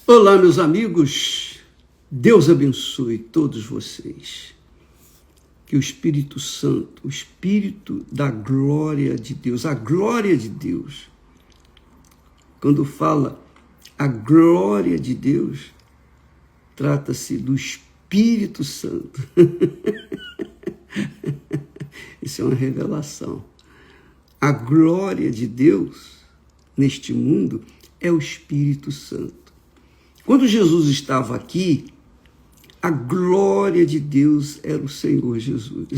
Olá, meus amigos, Deus abençoe todos vocês. Que o Espírito Santo, o Espírito da glória de Deus, a glória de Deus, quando fala a glória de Deus, trata-se do Espírito Santo. Isso é uma revelação. A glória de Deus neste mundo é o Espírito Santo. Quando Jesus estava aqui, a glória de Deus era o Senhor Jesus.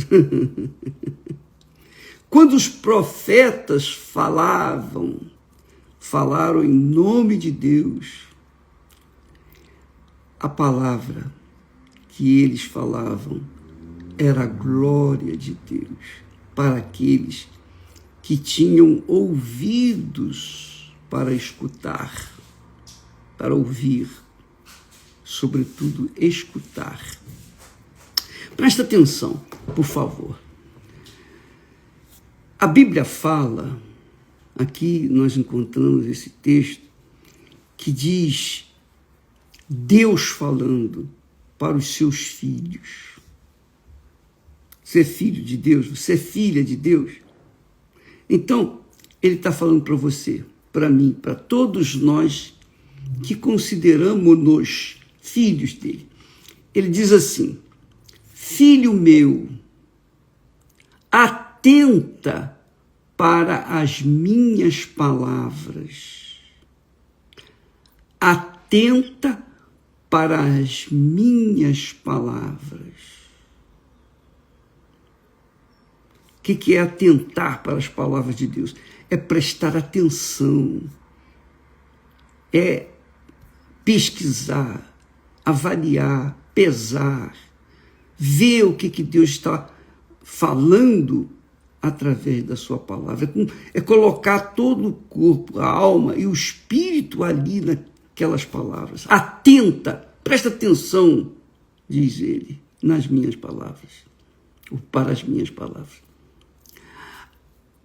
Quando os profetas falaram em nome de Deus, a palavra que eles falavam era a glória de Deus para aqueles que tinham ouvidos para escutar, para ouvir, sobretudo escutar. Presta atenção, por favor. A Bíblia fala, aqui nós encontramos esse texto, que diz Deus falando para os seus filhos. Você é filho de Deus, você é filha de Deus. Então, ele está falando para você, para mim, para todos nós que consideramos-nos filhos dele. Ele diz assim: filho meu, atenta para as minhas palavras. Atenta para as minhas palavras. O que é atentar para as palavras de Deus? É prestar atenção, é pesquisar, avaliar, pesar, ver o que Deus está falando através da sua palavra. É colocar todo o corpo, a alma e o espírito ali naquelas palavras. Atenta, presta atenção, diz ele, nas minhas palavras, ou para as minhas palavras.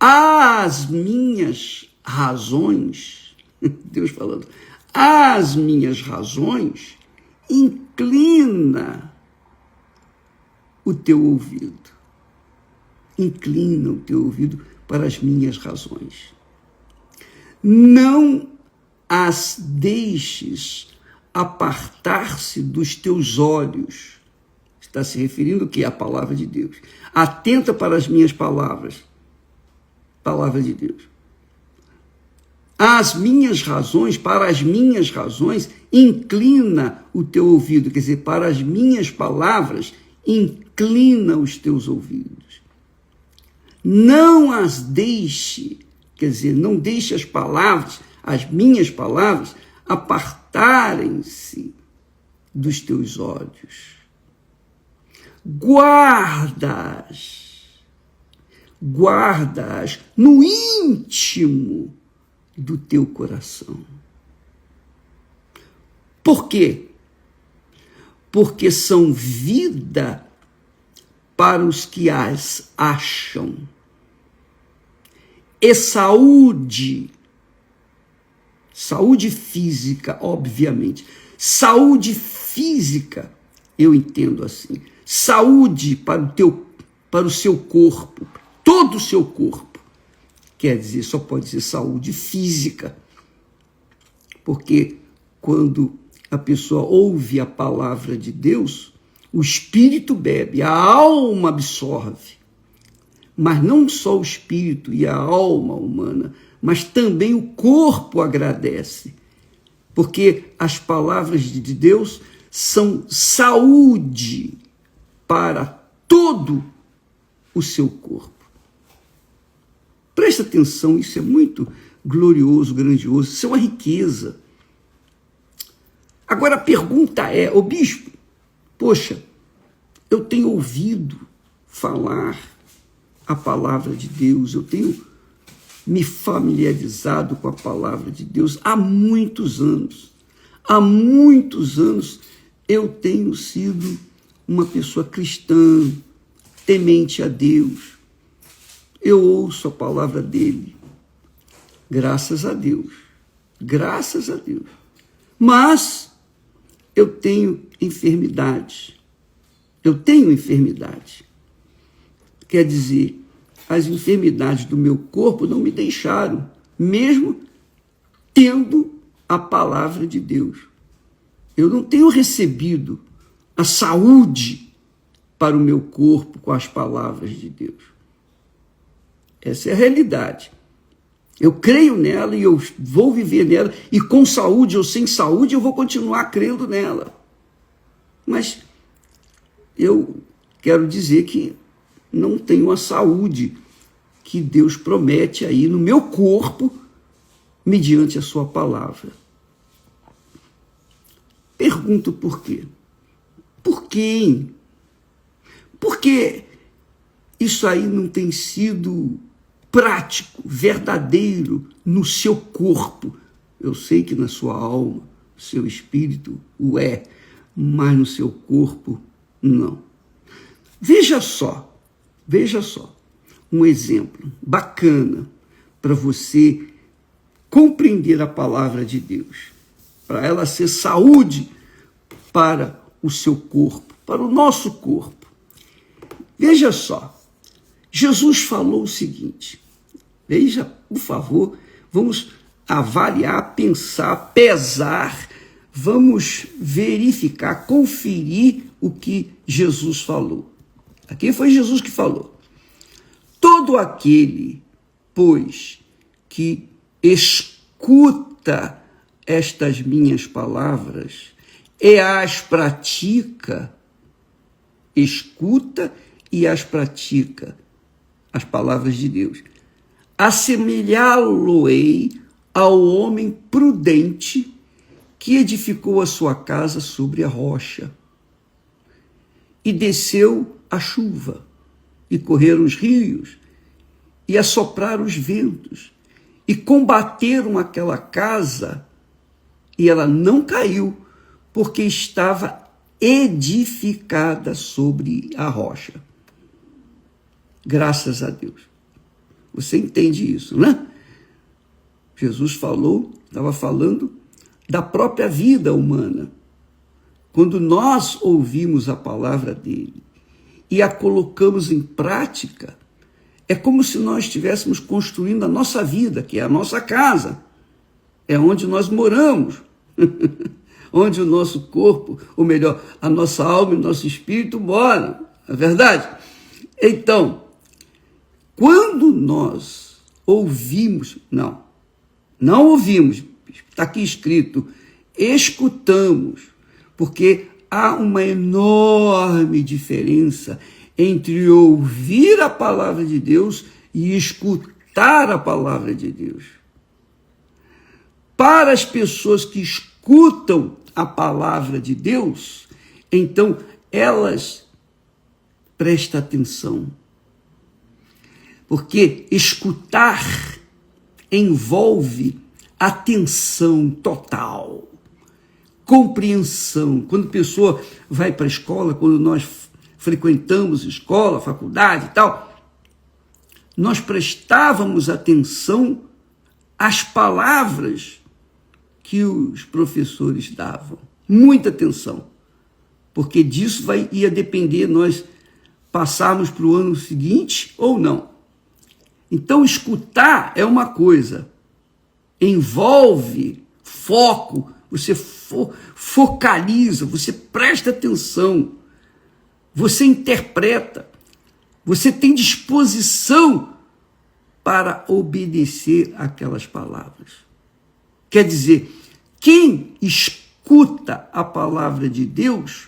As minhas razões, Deus falando, as minhas razões, inclina o teu ouvido. Inclina o teu ouvido para as minhas razões. Não as deixes apartar-se dos teus olhos. Está se referindo o quê? À palavra de Deus. Atenta para as minhas palavras. Palavra de Deus. As minhas razões, para as minhas razões, inclina o teu ouvido. Quer dizer, para as minhas palavras, inclina os teus ouvidos. Não as deixe, quer dizer, não deixe as palavras, as minhas palavras, apartarem-se dos teus olhos. Guarda-as no íntimo do teu coração. Por quê? Porque são vida para os que as acham, e saúde física, obviamente. Saúde física, eu entendo assim. Saúde para o seu corpo, todo o seu corpo. Quer dizer, só pode ser saúde física. Porque quando a pessoa ouve a palavra de Deus, o espírito bebe, a alma absorve. Mas não só o espírito e a alma humana, mas também o corpo agradece. Porque as palavras de Deus são saúde para todo o seu corpo. Presta atenção, isso é muito glorioso, grandioso, isso é uma riqueza. Agora a pergunta é, ô bispo, poxa, eu tenho ouvido falar a palavra de Deus, eu tenho me familiarizado com a palavra de Deus há muitos anos. Há muitos anos eu tenho sido uma pessoa cristã, temente a Deus. Eu ouço a palavra dele. Graças a Deus. Graças a Deus. Mas eu tenho enfermidades. Eu tenho enfermidade. Quer dizer, as enfermidades do meu corpo não me deixaram, mesmo tendo a palavra de Deus. Eu não tenho recebido a saúde para o meu corpo com as palavras de Deus. Essa é a realidade. Eu creio nela e eu vou viver nela, e com saúde ou sem saúde eu vou continuar crendo nela. Mas eu quero dizer que não tenho a saúde que Deus promete aí no meu corpo, mediante a sua palavra. Pergunto por quê? Por quê? Porque isso aí não tem sido prático, verdadeiro no seu corpo. Eu sei que na sua alma, no seu espírito o é, mas no seu corpo não. Veja só, um exemplo bacana para você compreender a palavra de Deus, para ela ser saúde para o seu corpo, para o nosso corpo. Veja só, Jesus falou o seguinte, veja, por favor, vamos avaliar, pensar, pesar, vamos verificar, conferir o que Jesus falou. Aqui foi Jesus que falou. Todo aquele, pois, que escuta estas minhas palavras e as pratica, escuta e as pratica, as palavras de Deus, assemelhá-lo-ei ao homem prudente que edificou a sua casa sobre a rocha. E desceu a chuva, e correram os rios, e assopraram os ventos, e combateram aquela casa, e ela não caiu, porque estava edificada sobre a rocha. Graças a Deus. Você entende isso, né? Jesus estava falando da própria vida humana. Quando nós ouvimos a palavra dele e a colocamos em prática, é como se nós estivéssemos construindo a nossa vida, que é a nossa casa. É onde nós moramos. Onde o nosso corpo, ou melhor, a nossa alma e o nosso espírito moram. Não é verdade? Então, quando nós ouvimos, não ouvimos, está aqui escrito, escutamos, porque há uma enorme diferença entre ouvir a palavra de Deus e escutar a palavra de Deus. Para as pessoas que escutam a palavra de Deus, então elas prestam atenção. Porque escutar envolve atenção total, compreensão. Quando a pessoa vai para a escola, quando nós frequentamos escola, faculdade e tal, nós prestávamos atenção às palavras que os professores davam. Muita atenção. Porque disso ia depender nós passarmos para o ano seguinte ou não. Então, escutar é uma coisa, envolve foco, você focaliza, você presta atenção, você interpreta, você tem disposição para obedecer aquelas palavras. Quer dizer, quem escuta a palavra de Deus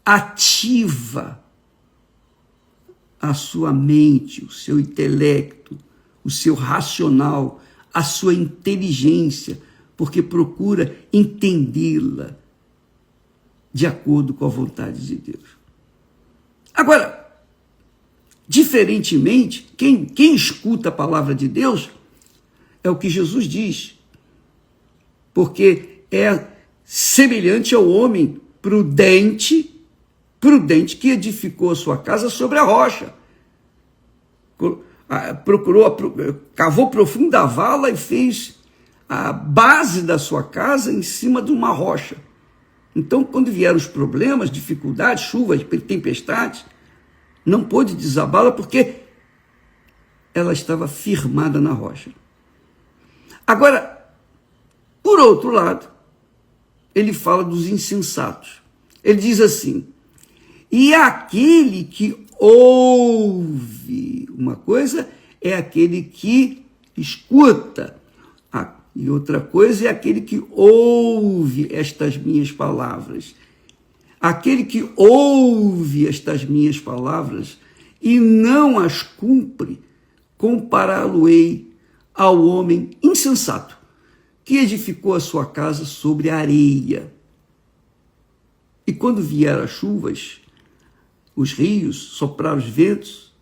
ativa a sua mente, o seu intelecto, o seu racional, a sua inteligência, porque procura entendê-la de acordo com a vontade de Deus. Agora, diferentemente, quem escuta a palavra de Deus é o que Jesus diz, porque é semelhante ao homem prudente que edificou a sua casa sobre a rocha. Cavou profunda a vala e fez a base da sua casa em cima de uma rocha. Então, quando vieram os problemas, dificuldades, chuvas, tempestades, não pôde desabá-la porque ela estava firmada na rocha. Agora, por outro lado, ele fala dos insensatos. Ele diz assim: e aquele que ouve, uma coisa é aquele que escuta, e outra coisa é aquele que ouve estas minhas palavras. Aquele que ouve estas minhas palavras e não as cumpre, compará-lo-ei ao homem insensato, que edificou a sua casa sobre a areia. E quando vieram as chuvas, os rios, sopraram os ventos,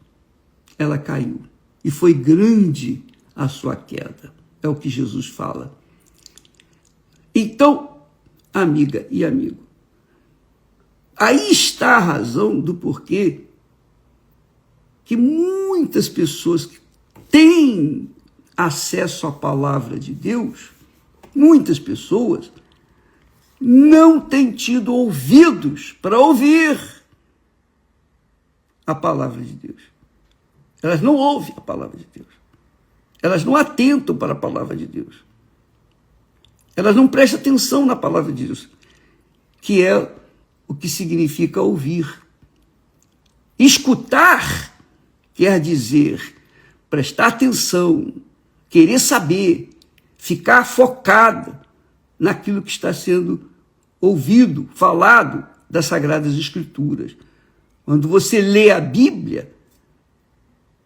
ela caiu. E foi grande a sua queda. É o que Jesus fala. Então, amiga e amigo, aí está a razão do porquê que muitas pessoas que têm acesso à palavra de Deus, muitas pessoas não têm tido ouvidos para ouvir a palavra de Deus. Elas não ouvem a palavra de Deus. Elas não atentam para a palavra de Deus. Elas não prestam atenção na palavra de Deus, que é o que significa ouvir. Escutar quer dizer prestar atenção, querer saber, ficar focado naquilo que está sendo ouvido, falado das Sagradas Escrituras. Quando você lê a Bíblia,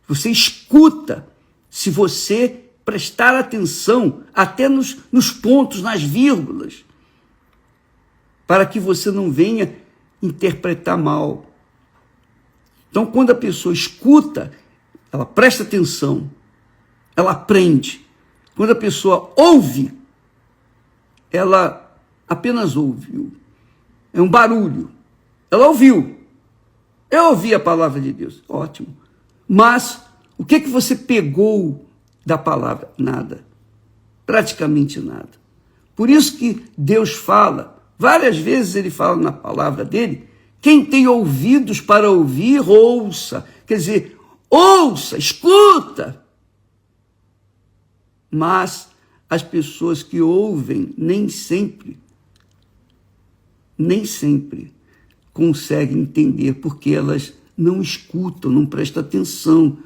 você escuta, se você prestar atenção até nos pontos, nas vírgulas, para que você não venha interpretar mal. Então, quando a pessoa escuta, ela presta atenção, ela aprende. Quando a pessoa ouve, ela apenas ouve. É um barulho. Ela ouviu. Eu ouvi a palavra de Deus. Ótimo. Mas o que você pegou da palavra? Nada. Praticamente nada. Por isso que Deus fala, várias vezes ele fala na palavra dele, quem tem ouvidos para ouvir, ouça. Quer dizer, ouça, escuta. Mas as pessoas que ouvem nem sempre conseguem entender, porque elas não escutam, não prestam atenção,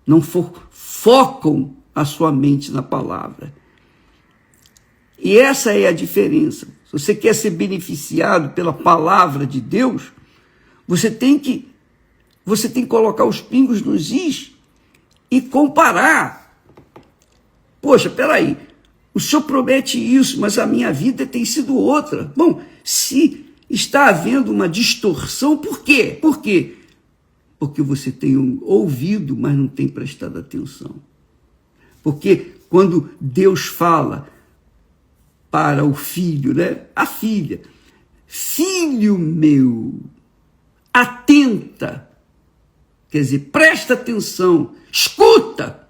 não focam a sua mente na palavra. E essa é a diferença. Se você quer ser beneficiado pela palavra de Deus, você tem que colocar os pingos nos is e comparar. Poxa, peraí, o senhor promete isso, mas a minha vida tem sido outra. Bom, se está havendo uma distorção, por quê? Por quê? Porque você tem ouvido, mas não tem prestado atenção. Porque quando Deus fala para o filho, né? A filha, filho meu, atenta, quer dizer, presta atenção, escuta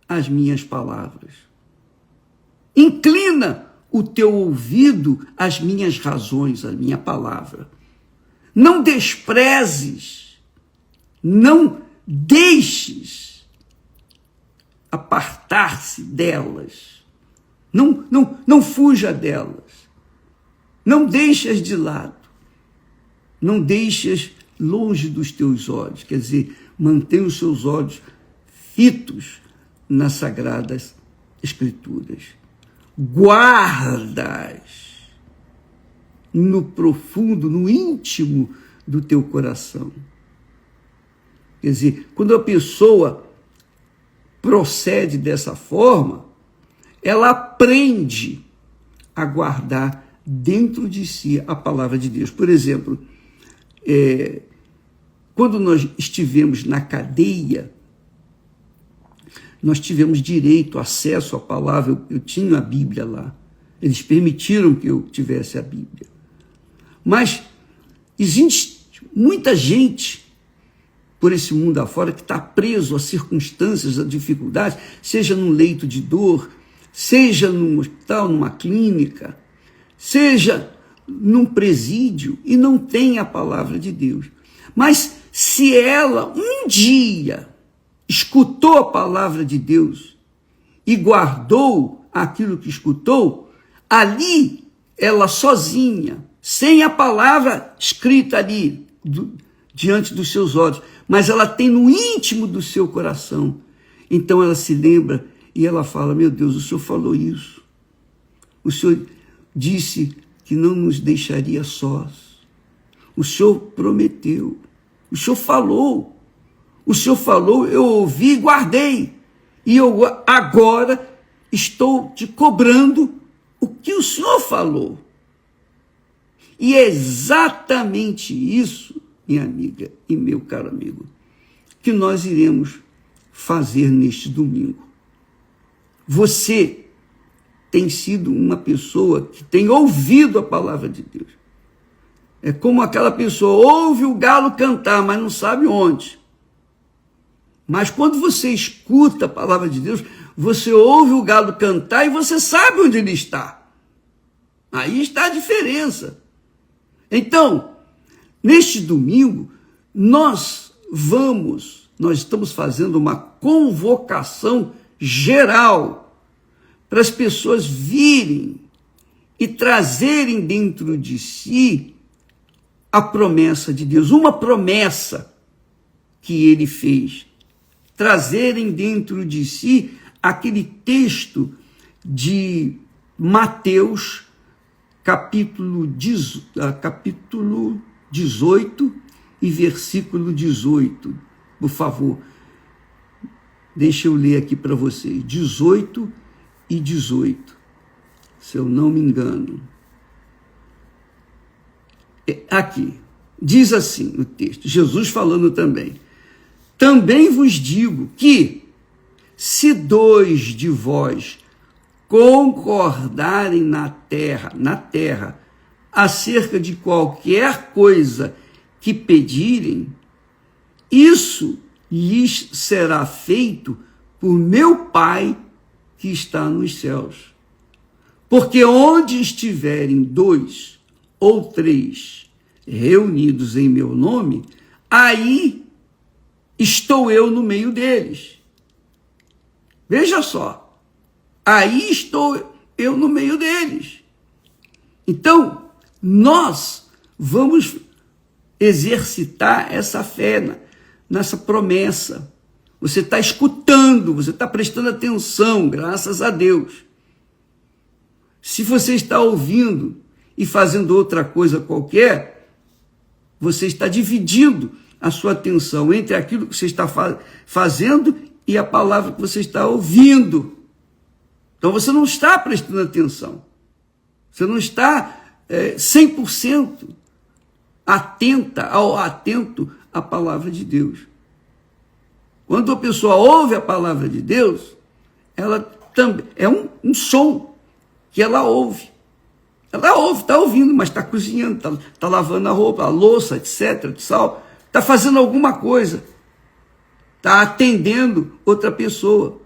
as minhas palavras. Inclina o teu ouvido às minhas razões, à minha palavra. Não desprezes, não deixes apartar-se delas. Não fuja delas. Não deixes de lado. Não deixes longe dos teus olhos. Quer dizer, mantenha os seus olhos fitos nas Sagradas Escrituras. Guardas no profundo, no íntimo do teu coração. Quer dizer, quando a pessoa procede dessa forma, ela aprende a guardar dentro de si a palavra de Deus. Por exemplo, quando nós estivemos na cadeia, nós tivemos direito, acesso à palavra, eu tinha a Bíblia lá. Eles permitiram que eu tivesse a Bíblia. Mas existe muita gente por esse mundo afora que está preso a circunstâncias, a dificuldades, seja num leito de dor, seja num hospital, numa clínica, seja num presídio e não tem a palavra de Deus. Mas se ela um dia escutou a palavra de Deus e guardou aquilo que escutou, ali ela sozinha, sem a palavra escrita ali diante dos seus olhos, mas ela tem no íntimo do seu coração. Então ela se lembra e ela fala: meu Deus, o Senhor falou isso. O Senhor disse que não nos deixaria sós. O Senhor prometeu. O Senhor falou. O Senhor falou, eu ouvi e guardei. E eu agora estou te cobrando o que o Senhor falou. E é exatamente isso, minha amiga e meu caro amigo, que nós iremos fazer neste domingo. Você tem sido uma pessoa que tem ouvido a palavra de Deus. É como aquela pessoa ouve o galo cantar, mas não sabe onde. Mas quando você escuta a palavra de Deus, você ouve o galo cantar e você sabe onde ele está. Aí está a diferença. Então, neste domingo, nós estamos fazendo uma convocação geral para as pessoas virem e trazerem dentro de si a promessa de Deus, uma promessa que ele fez. Trazerem dentro de si aquele texto de Mateus, capítulo 18 e versículo 18. Por favor, deixa eu ler aqui para vocês. 18 e 18, se eu não me engano. Aqui, diz assim o texto, Jesus falando também: também vos digo que, se dois de vós concordarem na terra, acerca de qualquer coisa que pedirem, isso lhes será feito por meu Pai que está nos céus. Porque onde estiverem 2 ou 3 reunidos em meu nome, aí estou eu no meio deles. Veja só, aí estou eu no meio deles. Então, nós vamos exercitar essa fé nessa promessa. Você está escutando, você está prestando atenção, graças a Deus. Se você está ouvindo e fazendo outra coisa qualquer, você está dividindo a sua atenção entre aquilo que você está fazendo e a palavra que você está ouvindo. Então você não está prestando atenção. Você não está 100% atento à palavra de Deus. Quando a pessoa ouve a palavra de Deus, ela também é um som que ela ouve. Ela ouve, está ouvindo, mas está cozinhando, está lavando a roupa, a louça, etc. Está fazendo alguma coisa. Está atendendo outra pessoa.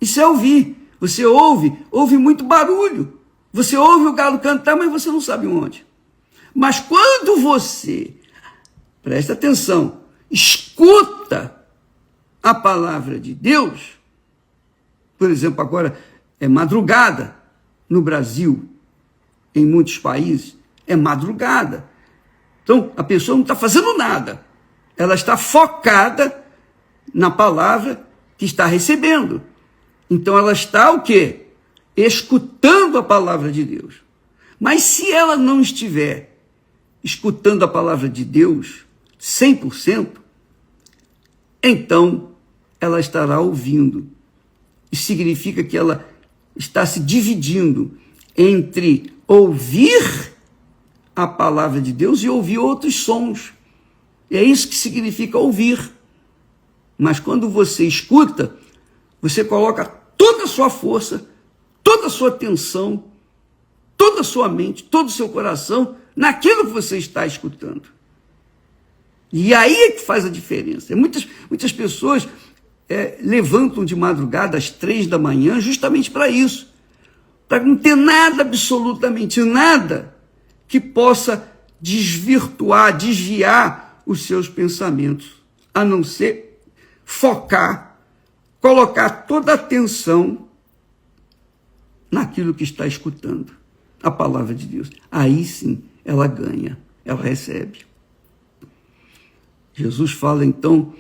Isso é ouvir. Você ouve muito barulho. Você ouve o galo cantar, mas você não sabe onde. Mas quando você, presta atenção, escuta a palavra de Deus, por exemplo, agora é madrugada no Brasil, em muitos países, é madrugada. Então, a pessoa não está fazendo nada. Ela está focada na palavra que está recebendo. Então, ela está o quê? Escutando a palavra de Deus. Mas se ela não estiver escutando a palavra de Deus 100%, então ela estará ouvindo. Isso significa que ela está se dividindo entre ouvir a palavra de Deus e ouvir outros sons. É isso que significa ouvir. Mas quando você escuta, você coloca toda a sua força, toda a sua atenção, toda a sua mente, todo o seu coração naquilo que você está escutando. E aí é que faz a diferença. Muitas pessoas levantam de madrugada às 3 da manhã justamente para isso. para não ter nada, absolutamente nada, que possa desvirtuar, desviar os seus pensamentos, a não ser focar, colocar toda a atenção naquilo que está escutando, a palavra de Deus. Aí sim, ela ganha, ela recebe. Jesus fala, então,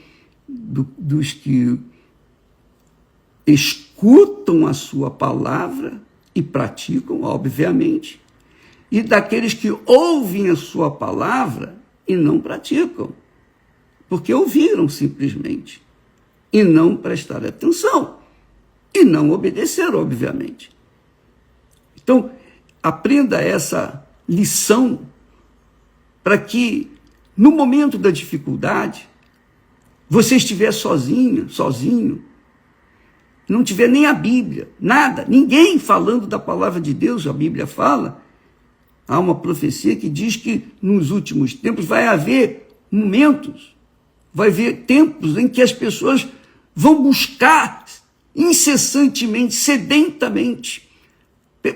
dos que escutam a sua palavra e praticam, obviamente, e daqueles que ouvem a sua palavra e não praticam, porque ouviram simplesmente, e não prestaram atenção, e não obedeceram, obviamente. Então, aprenda essa lição para que, no momento da dificuldade, você estiver sozinho, não tiver nem a Bíblia, nada, ninguém falando da palavra de Deus, a Bíblia fala. Há uma profecia que diz que nos últimos tempos vai haver momentos, vai haver tempos em que as pessoas vão buscar incessantemente, sedentamente,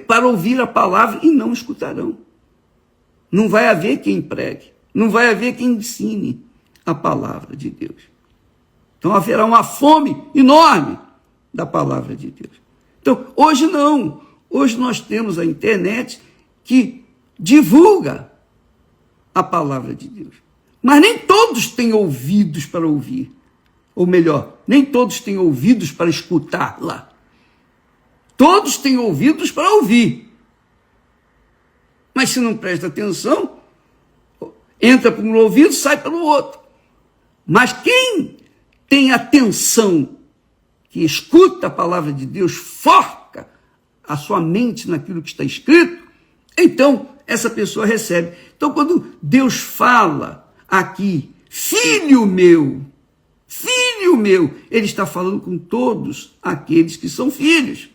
para ouvir a palavra e não escutarão. Não vai haver quem pregue, não vai haver quem ensine a palavra de Deus. Então haverá uma fome enorme da palavra de Deus. Então, hoje não. Hoje nós temos a internet que divulga a palavra de Deus. Mas nem todos têm ouvidos para ouvir. Ou melhor, nem todos têm ouvidos para escutar lá. Todos têm ouvidos para ouvir. Mas se não presta atenção, entra por um ouvido, sai pelo outro. Mas quem tem atenção, que escuta a palavra de Deus, foca a sua mente naquilo que está escrito, então essa pessoa recebe. Então, quando Deus fala aqui, filho meu, ele está falando com todos aqueles que são filhos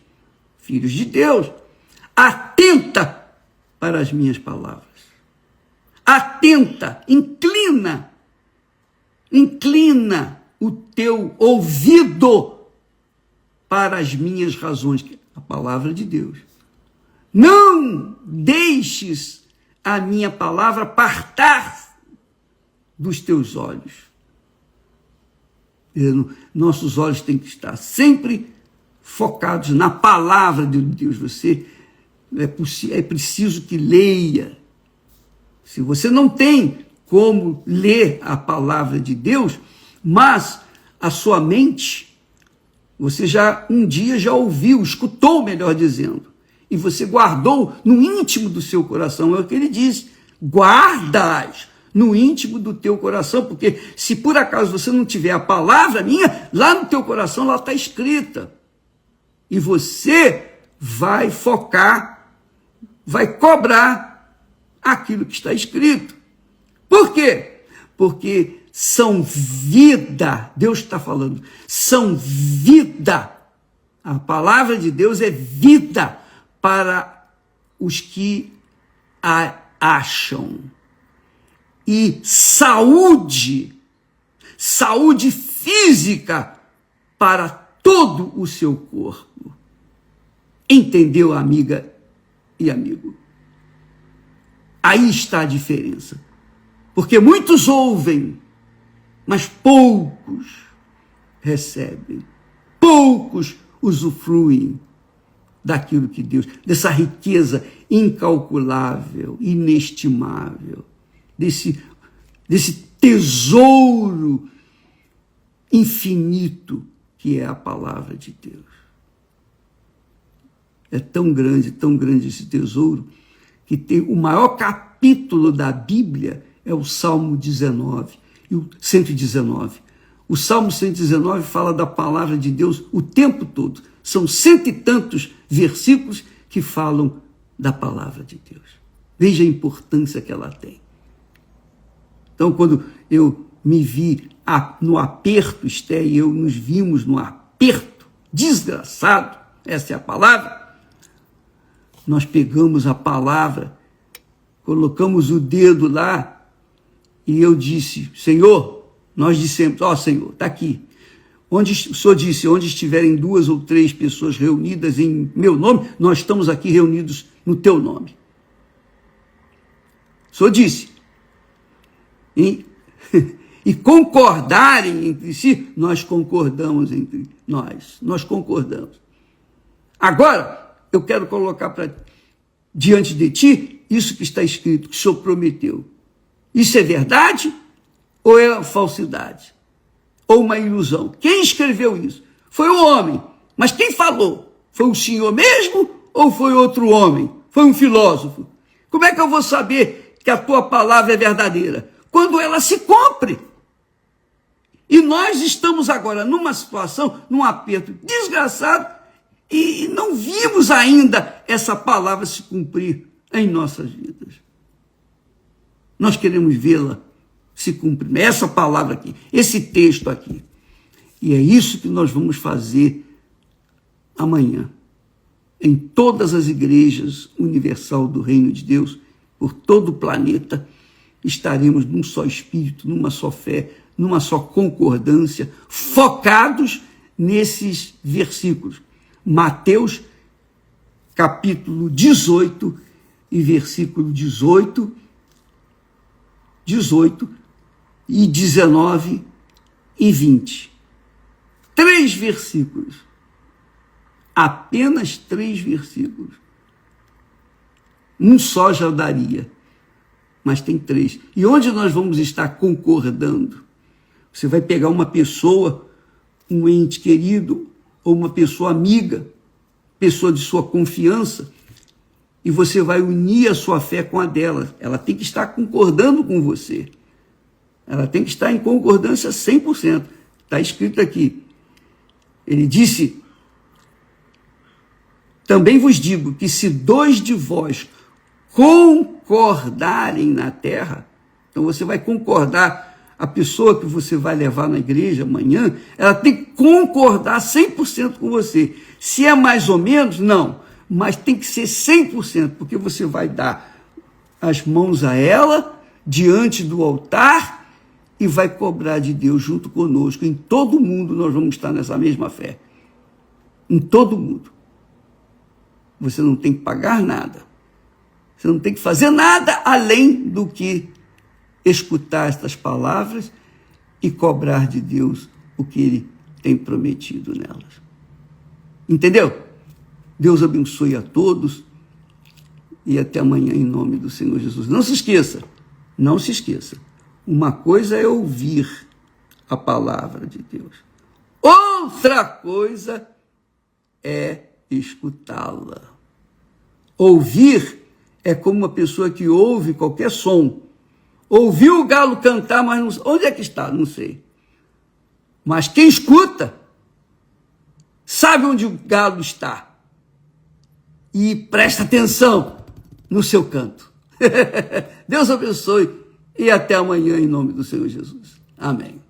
de Deus. Atenta para as minhas palavras. Atenta, inclina o teu ouvido para as minhas razões, a palavra de Deus. Não deixes a minha palavra apartar dos teus olhos. Nossos olhos têm que estar sempre focados na palavra de Deus. Você é preciso que leia. Se você não tem como ler a palavra de Deus, mas a sua mente, você um dia já ouviu, escutou, melhor dizendo, e você guardou no íntimo do seu coração, é o que ele diz, guardas no íntimo do teu coração, porque se por acaso você não tiver a palavra minha, lá no teu coração ela está escrita, e você vai focar, vai cobrar aquilo que está escrito. Por quê? Porque são vida, Deus está falando, são vida. A palavra de Deus é vida para os que a acham. E saúde física para todo o seu corpo. Entendeu, amiga e amigo? Aí está a diferença. Porque muitos ouvem, mas poucos recebem, poucos usufruem daquilo que Deus, dessa riqueza incalculável, inestimável, desse tesouro infinito que é a palavra de Deus. É tão grande esse tesouro, que tem o maior capítulo da Bíblia é o Salmo 19, e o 119. O Salmo 119 fala da palavra de Deus o tempo todo. São 100 e tantos versículos que falam da palavra de Deus. Veja a importância que ela tem. Então, quando eu me vi no aperto, Esté e eu nos vimos no aperto desgraçado, essa é a palavra, nós pegamos a palavra, colocamos o dedo lá, e eu disse, Senhor, nós dissemos, Senhor, está aqui, Onde, o Senhor disse, onde estiverem 2 ou 3 pessoas reunidas em meu nome, nós estamos aqui reunidos no teu nome. O Senhor disse. E concordarem entre si, nós concordamos entre nós. Nós concordamos. Agora, eu quero colocar diante de ti isso que está escrito, que o Senhor prometeu. Isso é verdade ou é falsidade? Ou uma ilusão? Quem escreveu isso? Foi o homem. Mas quem falou? Foi o Senhor mesmo ou foi outro homem? Foi um filósofo? Como é que eu vou saber que a tua palavra é verdadeira? Quando ela se cumpre. E nós estamos agora numa situação, num aperto desgraçado, e não vimos ainda essa palavra se cumprir em nossas vidas. Nós queremos vê-la se cumprir, essa palavra aqui, esse texto aqui. E é isso que nós vamos fazer amanhã, em todas as igrejas universal do Reino de Deus, por todo o planeta, estaremos num só espírito, numa só fé, numa só concordância, focados nesses versículos. Mateus, capítulo 18 e versículo 18 e 19 e 20. 3 versículos. Apenas 3 versículos. Um só já daria, mas tem 3. E onde nós vamos estar concordando? Você vai pegar uma pessoa, um ente querido, ou uma pessoa amiga, pessoa de sua confiança, e você vai unir a sua fé com a dela. Ela tem que estar concordando com você. Ela tem que estar em concordância 100%. Está escrito aqui. Ele disse, também vos digo que se 2 de vós concordarem na terra, então você vai concordar, a pessoa que você vai levar na igreja amanhã, ela tem que concordar 100% com você. Se é mais ou menos, não, mas tem que ser 100%, porque você vai dar as mãos a ela, diante do altar, e vai cobrar de Deus junto conosco. Em todo mundo nós vamos estar nessa mesma fé. Em todo mundo. Você não tem que pagar nada. Você não tem que fazer nada além do que escutar estas palavras e cobrar de Deus o que Ele tem prometido nelas. Entendeu? Deus abençoe a todos e até amanhã em nome do Senhor Jesus. Não se esqueça, não se esqueça. Uma coisa é ouvir a palavra de Deus. Outra coisa é escutá-la. Ouvir é como uma pessoa que ouve qualquer som. Ouviu o galo cantar, mas não sei. Onde é que está? Não sei. Mas quem escuta sabe onde o galo está. E presta atenção no seu canto. Deus abençoe e até amanhã em nome do Senhor Jesus. Amém.